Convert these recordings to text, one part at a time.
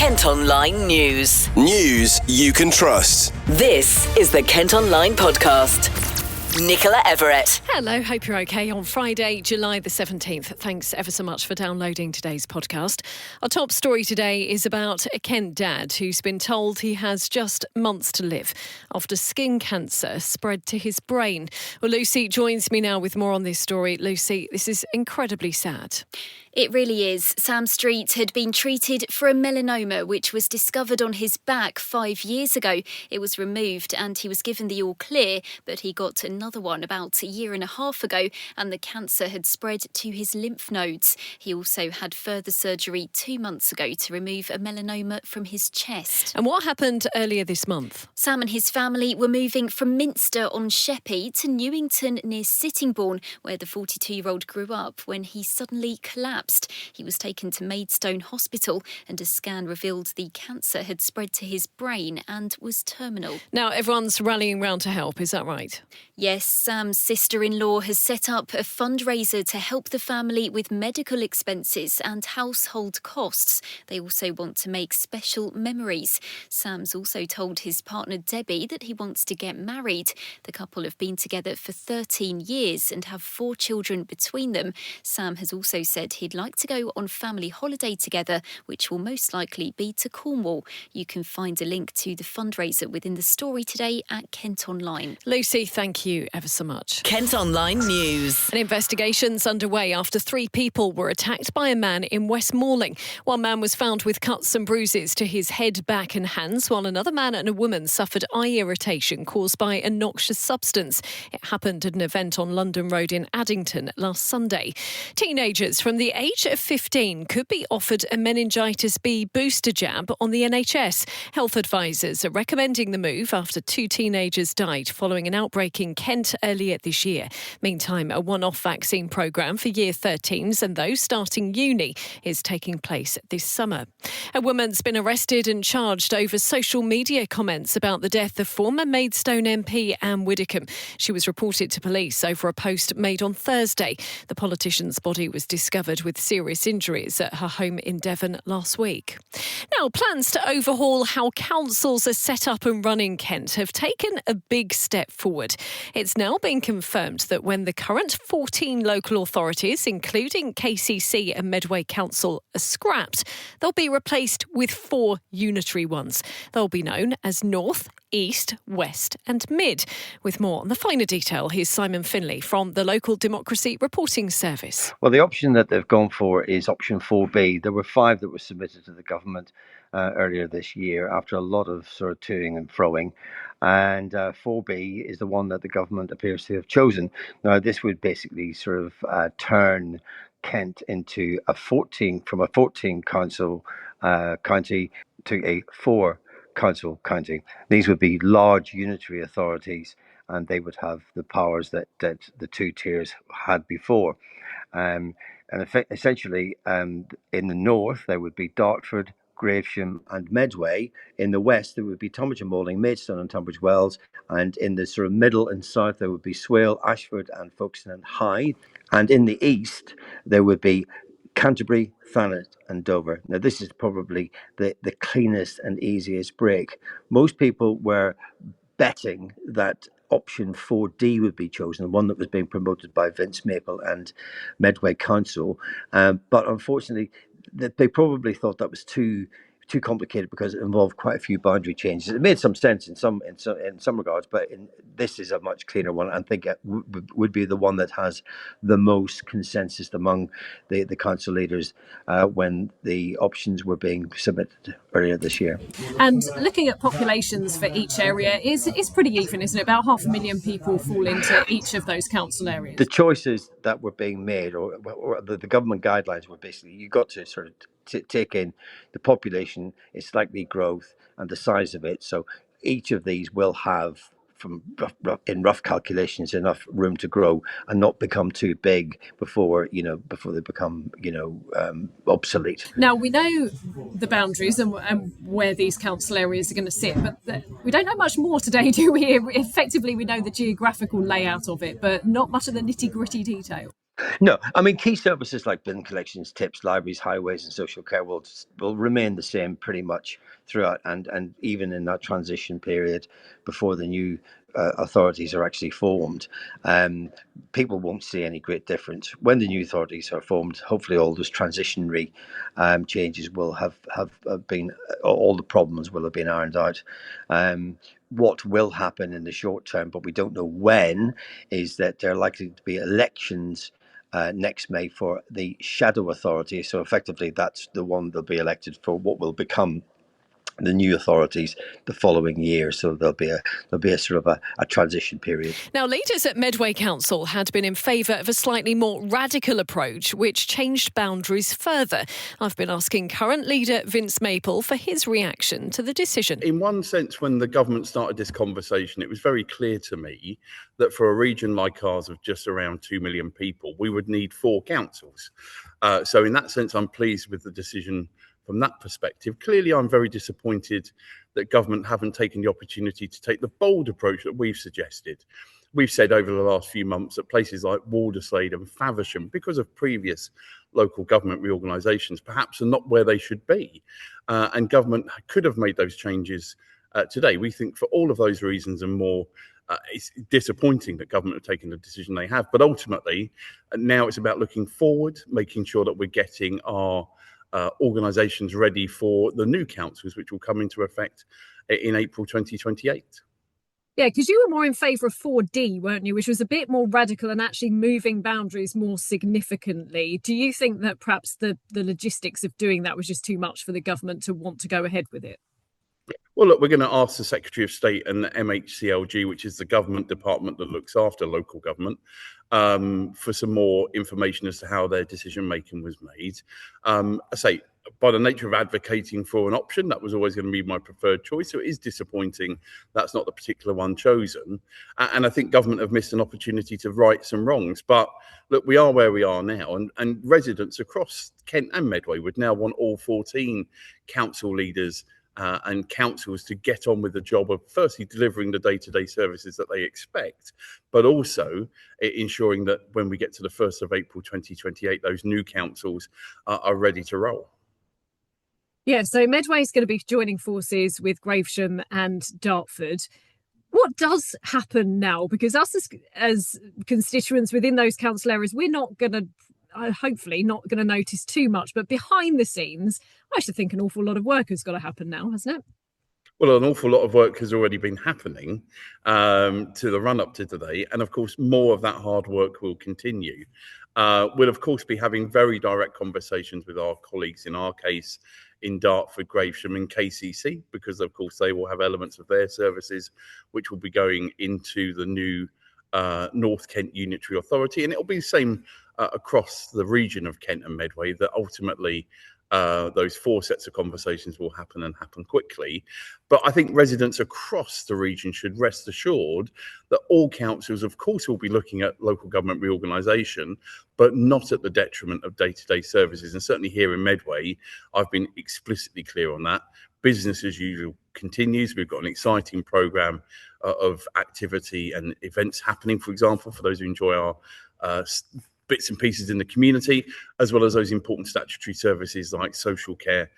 Kent Online News. News you can trust. This is the Kent Online Podcast. Nicola Everett. Hello, hope you're okay on Friday, July the 17th. Thanks ever so much for downloading today's podcast. Our top story today is about a Kent dad who's been told he has just months to live after skin cancer spread to his brain. Well, Lucy joins me now with more on this story. Lucy, this is incredibly sad. It really is. Sam Street had been treated for a melanoma which was discovered on his back 5 years ago. It was removed and he was given the all clear, but he got another one about a year and a half ago and the cancer had spread to his lymph nodes. He also had further surgery 2 months ago to remove a melanoma from his chest. And what happened earlier this month? Sam and his family were moving from Minster on Sheppey to Newington near Sittingbourne, where the 42-year-old grew up, when he suddenly collapsed. He was taken to Maidstone Hospital and a scan revealed the cancer had spread to his brain and was terminal. Now, everyone's rallying round to help, is that right? Yes, Sam's sister-in-law has set up a fundraiser to help the family with medical expenses and household costs. They also want to make special memories. Sam's also told his partner Debbie that he wants to get married. The couple have been together for 13 years and have 4 children between them. Sam has also said he'd like to go on family holiday together, which will most likely be to Cornwall. You can find a link to the fundraiser within the story today at Kent Online. Lucy, thank you ever so much. Kent Online News. An investigation's underway after 3 people were attacked by a man in West Malling. One man was found with cuts and bruises to his head, back and hands, while another man and a woman suffered eye irritation caused by a noxious substance. It happened at an event on London Road in Addington last Sunday. Teenagers from the age of 15 could be offered a meningitis B booster jab on the NHS. Health advisors are recommending the move after 2 teenagers died following an outbreak in Kent earlier this year. Meantime, a one-off vaccine programme for Year 13s and those starting uni is taking place this summer. A woman's been arrested and charged over social media comments about the death of former Maidstone MP Anne Widdicombe. She was reported to police over a post made on Thursday. The politician's body was discovered with serious injuries at her home in Devon last week. Now, plans to overhaul how councils are set up and run in Kent have taken a big step forward. It's now been confirmed that when the current 14 local authorities, including KCC and Medway Council, are scrapped, they'll be replaced with 4 unitary ones. They'll be known as North, East, West and Mid. With more on the finer detail, here's Simon Finlay from the Local Democracy Reporting Service. Well, the option that they've gone for is option 4B. There were 5 that were submitted to the government earlier this year after a lot of sort of toing and froing. And 4B is the one that the government appears to have chosen. Now, this would basically sort of turn Kent into from a 14 council county to a 4 council county. These would be large unitary authorities and they would have the powers that the 2 tiers had before. And essentially, in the north, there would be Dartford, Gravesham and Medway. In the west, there would be Tonbridge and Malling, Maidstone and Tunbridge Wells. And in the sort of middle and south, there would be Swale, Ashford and Folkestone and Hythe. And in the east, there would be Canterbury, Thanet and Dover. Now, this is probably the cleanest and easiest break. Most people were betting that option 4D would be chosen, the one that was being promoted by Vince Maple and Medway Council. But unfortunately, they probably thought that was too complicated because it involved quite a few boundary changes. It made some sense in some regards, but this is a much cleaner one. I think it would be the one that has the most consensus among the council leaders when the options were being submitted earlier this year. And looking at populations for each area is pretty even, isn't it? About 500,000 people fall into each of those council areas. The choices that were being made, or the government guidelines, were basically you got to sort of take in the population, its likely growth and the size of it. So each of these will have, in rough calculations, enough room to grow and not become too big before they become obsolete. Now, we know the boundaries and where these council areas are going to sit, but we don't know much more today, do we? Effectively, we know the geographical layout of it, but not much of the nitty-gritty detail. No, I mean, key services like bin collections, tips, libraries, highways, and social care will remain the same pretty much throughout, and even in that transition period before the new authorities are actually formed. People won't see any great difference when the new authorities are formed. Hopefully, all those transitionary changes will have been, all the problems will have been ironed out. What will happen in the short term, but we don't know when, is that there are likely to be elections next May for the shadow authority. So effectively, that's the one they'll be elected for what will become the new authorities the following year. So there'll be a sort of a transition period. Now, leaders at Medway Council had been in favour of a slightly more radical approach, which changed boundaries further. I've been asking current leader Vince Maple for his reaction to the decision. In one sense, when the government started this conversation, it was very clear to me that for a region like ours of just around 2 million people, we would need 4 councils. So in that sense, I'm pleased with the decision from that perspective. Clearly, I'm very disappointed that government haven't taken the opportunity to take the bold approach that we've suggested. We've said over the last few months that places like Walderslade and Faversham, because of previous local government reorganisations, perhaps are not where they should be. And government could have made those changes today. We think for all of those reasons and more, it's disappointing that government have taken the decision they have. But ultimately, now it's about looking forward, making sure that we're getting our organisations ready for the new councils, which will come into effect in April 2028. Yeah, because you were more in favour of 4D, weren't you, which was a bit more radical and actually moving boundaries more significantly. Do you think that perhaps the logistics of doing that was just too much for the government to want to go ahead with it? Well, look, we're going to ask the Secretary of State and the MHCLG, which is the government department that looks after local government, for some more information as to how their decision-making was made. I say, by the nature of advocating for an option, that was always going to be my preferred choice. So it is disappointing that's not the particular one chosen. And I think government have missed an opportunity to right some wrongs. But look, we are where we are now. And residents across Kent and Medway would now want all 14 council leaders and councils to get on with the job of firstly delivering the day-to-day services that they expect, but also ensuring that when we get to the 1st of April 2028, those new councils are ready to roll. Yeah, so Medway is going to be joining forces with Gravesham and Dartford. What does happen now? Because us as constituents within those council areas, we're not going to, hopefully not going to notice too much, but behind the scenes, I should think an awful lot of work has got to happen now, hasn't it? Well, an awful lot of work has already been happening to the run-up to today. And of course, more of that hard work will continue. We'll, of course, be having very direct conversations with our colleagues, in our case, in Dartford, Gravesham and KCC, because, of course, they will have elements of their services which will be going into the new North Kent Unitary Authority. And it'll be the same across the region of Kent and Medway, that ultimately those 4 sets of conversations will happen and happen quickly. But I think residents across the region should rest assured that all councils, of course, will be looking at local government reorganisation, but not at the detriment of day-to-day services. And certainly here in Medway, I've been explicitly clear on that. Business as usual continues. We've got an exciting programme of activity and events happening, for example, for those who enjoy our bits and pieces in the community, as well as those important statutory services like social care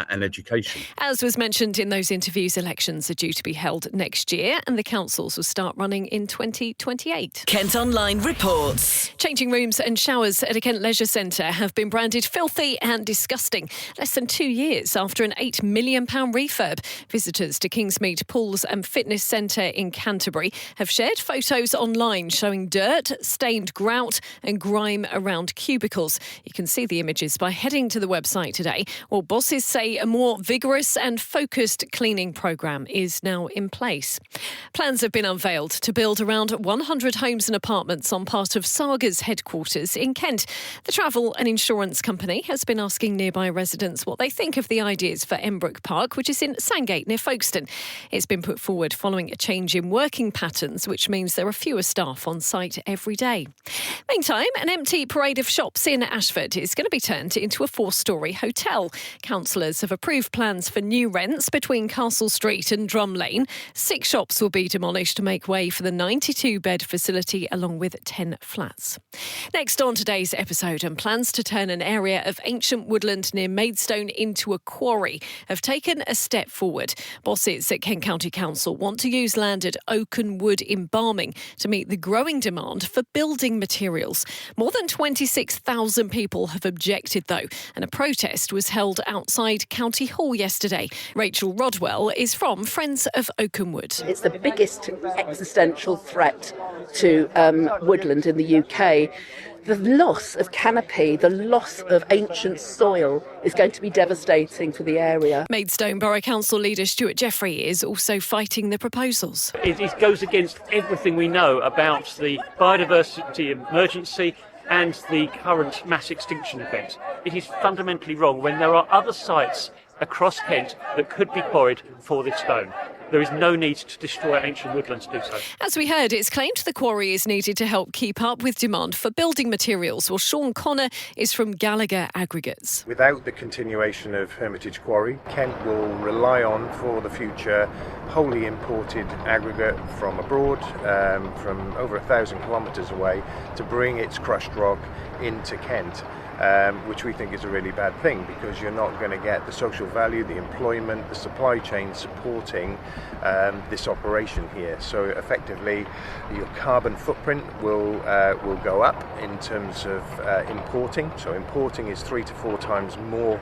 and education. As was mentioned in those interviews, elections are due to be held next year and the councils will start running in 2028. Kent Online reports. Changing rooms and showers at a Kent leisure centre have been branded filthy and disgusting less than 2 years after an £8 million refurb. Visitors to Kingsmead Pools and Fitness Centre in Canterbury have shared photos online showing dirt, stained grout and grime around cubicles. You can see the images by heading to the website today. Well, bosses say a more vigorous and focused cleaning programme is now in place. Plans have been unveiled to build around 100 homes and apartments on part of Saga's headquarters in Kent. The travel and insurance company has been asking nearby residents what they think of the ideas for Embrook Park, which is in Sandgate near Folkestone. It's been put forward following a change in working patterns, which means there are fewer staff on site every day. Meantime, an An empty parade of shops in Ashford is going to be turned into a 4-storey hotel. Councillors have approved plans for new rents between Castle Street and Drum Lane. 6 shops will be demolished to make way for the 92-bed facility along with 10 flats. Next on today's episode, and plans to turn an area of ancient woodland near Maidstone into a quarry have taken a step forward. Bosses at Kent County Council want to use land at Oaken Wood in Barming to meet the growing demand for building materials. More than 26,000 people have objected, though, and a protest was held outside County Hall yesterday. Rachel Rodwell is from Friends of Oaken Wood. It's the biggest existential threat to woodland in the UK. The loss of canopy, the loss of ancient soil is going to be devastating for the area. Maidstone Borough Council leader Stuart Jeffrey is also fighting the proposals. It goes against everything we know about the biodiversity emergency and the current mass extinction event. It is fundamentally wrong when there are other sites across Kent that could be quarried for this stone. There is no need to destroy ancient woodlands to do so. As we heard, it's claimed the quarry is needed to help keep up with demand for building materials. Well, Sean Connor is from Gallagher Aggregates. Without the continuation of Hermitage Quarry, Kent will rely on, for the future, wholly imported aggregate from abroad, from over 1,000 kilometres away, to bring its crushed rock into Kent. Which we think is a really bad thing, because you're not going to get the social value, the employment, the supply chain supporting this operation here. So effectively, your carbon footprint will go up in terms of importing. So importing is 3 to 4 times more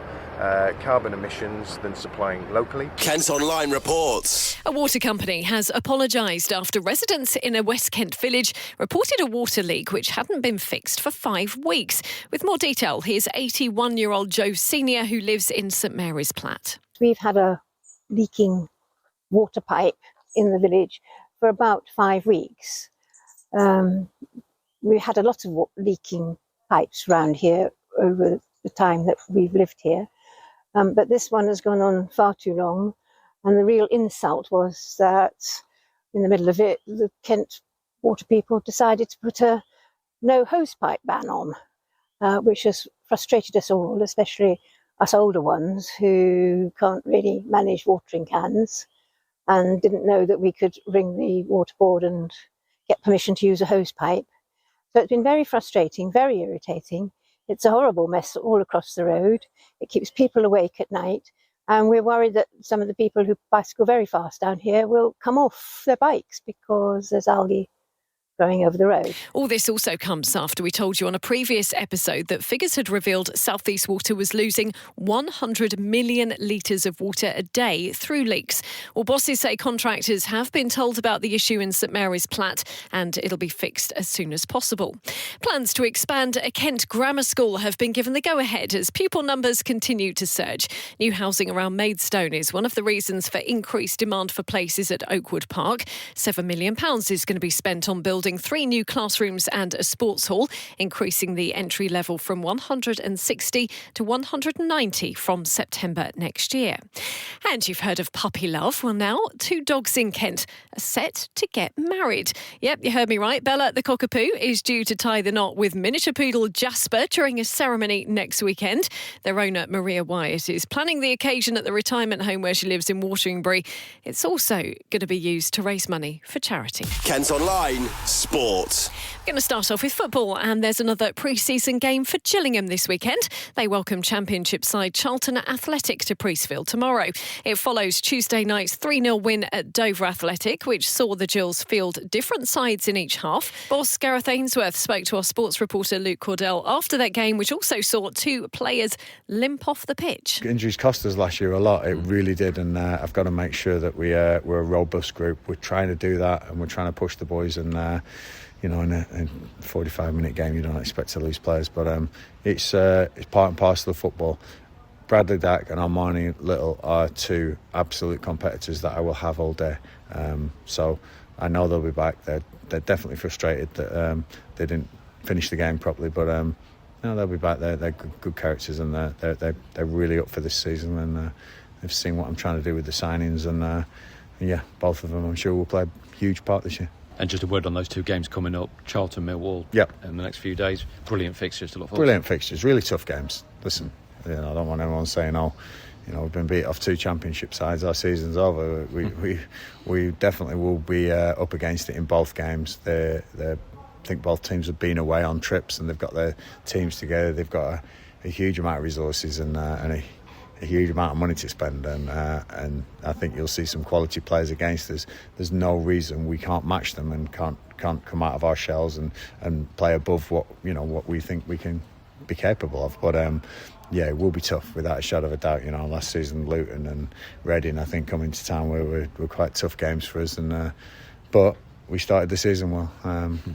carbon emissions than supplying locally. Kent Online reports. A water company has apologised after residents in a West Kent village reported a water leak which hadn't been fixed for 5 weeks. With more detail, here's 81-year-old Joe Senior, who lives in St Mary's Platt. We've had a leaking water pipe in the village for about 5 weeks. We had a lot of leaking pipes around here over the time that we've lived here. But this one has gone on far too long. And the real insult was that in the middle of it, the Kent water people decided to put a no hosepipe ban on, which has frustrated us all, especially us older ones who can't really manage watering cans and didn't know that we could ring the water board and get permission to use a hosepipe. So it's been very frustrating, very irritating. It's a horrible mess all across the road. It keeps people awake at night. And we're worried that some of the people who bicycle very fast down here will come off their bikes because there's algae going over the road. All this also comes after we told you on a previous episode that figures had revealed South East Water was losing 100 million litres of water a day through leaks. Well, bosses say contractors have been told about the issue in St Mary's Platt and it'll be fixed as soon as possible. Plans to expand a Kent grammar school have been given the go-ahead as pupil numbers continue to surge. New housing around Maidstone is one of the reasons for increased demand for places at Oakwood Park. £7 million is going to be spent on building 3 new classrooms and a sports hall, increasing the entry level from 160 to 190 from September next year. And you've heard of puppy love. Well, now 2 dogs in Kent are set to get married. Yep, you heard me right. Bella the cockapoo is due to tie the knot with miniature poodle Jasper during a ceremony next weekend. Their owner, Maria Wyatt, is planning the occasion at the retirement home where she lives in Wateringbury. It's also going to be used to raise money for charity. Kent Online Sport. We're going to start off with football, and there's another pre-season game for Gillingham this weekend. They welcome Championship side Charlton Athletic to Priestfield tomorrow. It follows Tuesday night's 3-0 win at Dover Athletic, which saw the Gills field different sides in each half. Boss Gareth Ainsworth spoke to our sports reporter Luke Cordell after that game, which also saw 2 players limp off the pitch. Injuries cost us last year a lot, it really did, and I've got to make sure that we're a robust group. We're trying to do that, and we're trying to push the boys, and in a 45-minute game you don't expect to lose players, but it's part and parcel of football. Bradley Dack and Armani Little are 2 absolute competitors that I will have all day, so I know they'll be back. They're definitely frustrated that they didn't finish the game properly, but they'll be back. They're good characters, and they're really up for this season, and they've seen what I'm trying to do with the signings, and both of them I'm sure will play a huge part this year. And just a word on those 2 games coming up, Charlton, Millwall, in the next few days. Brilliant fixtures to look forward to. Brilliant fixtures, really tough games. Listen, I don't want anyone saying, we've been beat off 2 championship sides, our season's over. We definitely will be up against it in both games. I think both teams have been away on trips and they've got their teams together. They've got a huge amount of resources and a huge amount of money to spend, and I think you'll see some quality players against us. There's no reason we can't match them and can't come out of our shells and play above what we think we can be capable of. But it will be tough without a shadow of a doubt. Last season Luton and Reading, I think, coming to town were quite tough games for us, but we started the season well.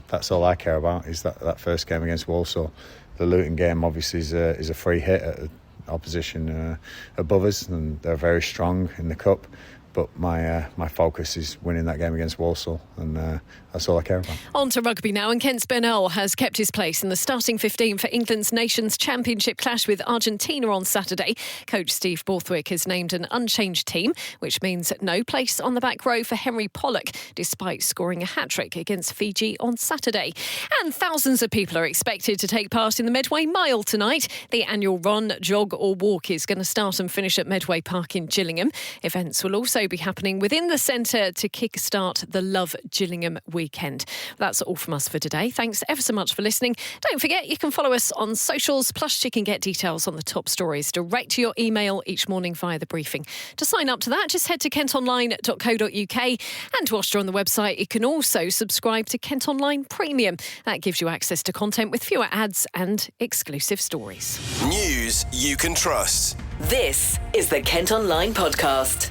That's all I care about, is that first game against Walsall. The Luton game obviously is a free hit at opposition above us, and they're very strong in the cup. But my focus is winning that game against Walsall, and that's all I care about. On to rugby now, and Kent Spinell has kept his place in the starting 15 for England's Nations Championship clash with Argentina on Saturday. Coach Steve Borthwick has named an unchanged team, which means no place on the back row for Henry Pollock, despite scoring a hat-trick against Fiji on Saturday. And thousands of people are expected to take part in the Medway Mile tonight. The annual run, jog or walk is going to start and finish at Medway Park in Gillingham. Events will also be happening within the centre to kick-start the Love Gillingham weekend. That's all from us for today. Thanks ever so much for listening. Don't forget, you can follow us on socials, plus you can get details on the top stories direct to your email each morning via the briefing. To sign up to that, just head to kentonline.co.uk, and whilst you're on the website, you can also subscribe to Kent Online Premium. That gives you access to content with fewer ads and exclusive stories. News you can trust. This is the Kent Online Podcast.